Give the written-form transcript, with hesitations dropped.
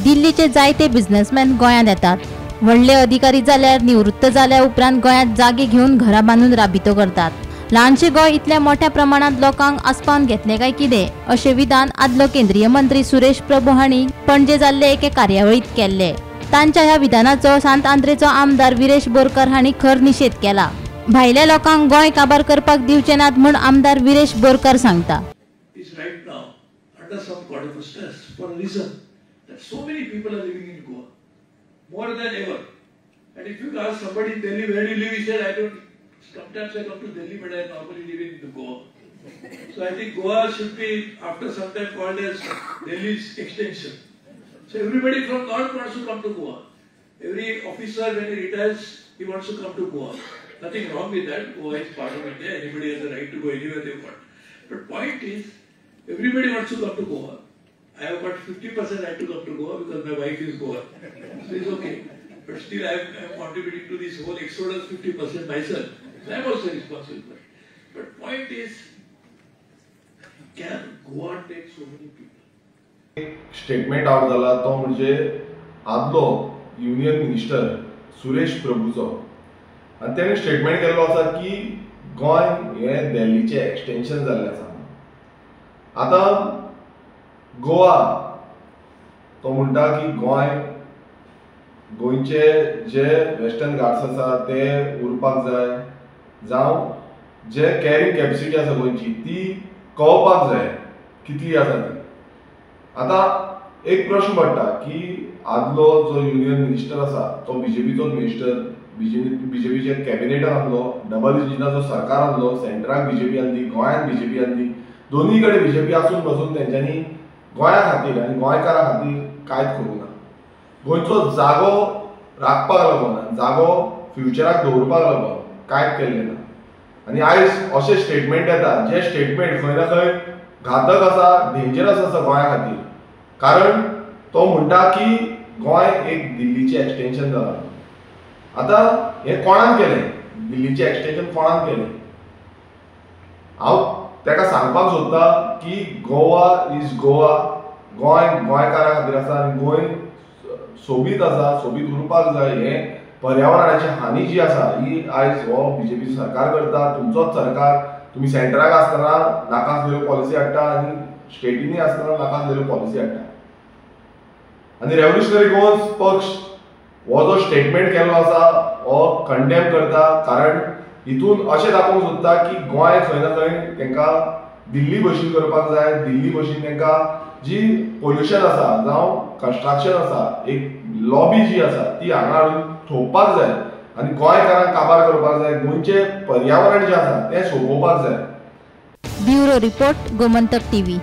दिल्लीचे जायते बिझनेसमॅन गोंयांत येतात। व्हडले अधिकारी जाल्यार निवृत्त जाल्या उपरांत गोंयांत जागे घेवन घरा बांदून राबितो करतात। ल्हानशे गोंय इतल्या मोठ्या प्रमाणात लोकांक आस्पावन घेतले काय कितें अशें विधान आदलो केंद्रीय मंत्री सुरेश प्रभू हांणी पणजे जाल्ले एके कार्यावळीत केल्ले। तांच्या ह्या विधानाचो सांत आंद्रेचो आमदार विरेश बोरकर हांणी खर निषेध केला। भायल्या लोकांक गोंय काबार करपाक दिवचे नात म्हूण आमदार विरेश बोरकर सांगता। Under some kind of a stress for a reason that so many people are living in Goa, more than ever. And if you ask somebody in Delhi, where do you live? He said, I don't. Sometimes I come to Delhi, but I normally live in Goa. So I think Goa should be, after some time, called as Delhi's extension. So everybody from North wants to come to Goa. Every officer, when he retires, he wants to come to Goa. Nothing wrong with that. Goa is part of India. Anybody has the right to go anywhere they want. But point is, everybody wants to come to Goa. I have got 50% right to come to Goa because my wife is Goa. So it's okay. But still I am contributing to this whole exodus 50% myself. So I am also responsible for it. But point is, can Goa take so many people? Statement out जाला तो म्हणजे आदलो union minister Suresh प्रभूचो आणि त्याने statement केल्लो आसा की गोंय हे दिल्लीचे एक्सटेंशन जाल्लें आसा। आता गोवा तो म्हणटा की गोंयचे जे वेस्टर्न घाट्स आसा ते उरपाक जाय, जावं जे कॅरिंग कॅपॅसिटी आसा गोंयची ती कळपाक जाय कितली आसा ती। आता एक प्रश्न पडटा की आदलो जो युनियन मिनिस्टर आसा तो बीजेपीचोच मिनिस्टर, बीजेपीचे कॅबिनेटान आसलो, डबल इंजिनाचो सरकार आसलो, सेंटराक बीजेपी आसली, गोंयांत बीजेपी आसली, दोन्ही कडे बीजेपी आसून बसून तेंच्यांनी गोंया खातीर आनी गोंयकारां खातीर कांयच करूं ना। गोंयचो जागो राखपाक लागून, जागो फ्युचराक दवरपाक लागून कांयच केल्लें ना। आनी आयज अशें स्टेटमेंट येता जे स्टेटमेंट खंय ना खंय घातक आसा, डेंजरस आसा गोंया खातीर। कारण तो म्हणटा की गोंय एक दिल्लीचें एक्सटेंशन जालां। आतां हें कोणान केलें? दिल्लीचें एक्सटेंशन कोणान केलें? हांव ताका सांगपाक सोदता की गोवा इज गोवा, गोंय गोंयकारां खातीर आसा आनी गोंय सोबीत आसा, सोबीत उरपाक जाय। हें पर्यावरणाची हानी जी आसा ही आयज हो बीजेपी सरकार करता, तुमचोच सरकार। तुम्ही सेंटराक आसतना नाकासलेल्यो पॉलिसी हाडटा आनी स्टेटींनी आसतना नाकासलेल्यो पॉलिसी हाडटा। आनी रेव्होल्युशनरी गोवन्स पक्ष हो जो स्टेटमेंट केल्लो आसा हो कंडेम करता। कारण हितून अशें दाखोवंक सोदता की गोंय खंय ना खंय तांकां दिल्ली भशेन करपाक जाय, दिल्ली भशेन तांकां जी पोल्युशन आसा जावं कंस्ट्रक्शन आसा, एक लॉबी जी आसा ती हांगा हाडून थोपपाक जाय आनी गोंयकारांक काबार करपाक जाय, गोंयचें पर्यावरण जें आसा तें सोंपोवपाक जाय। Bureau report, Gomantak TV.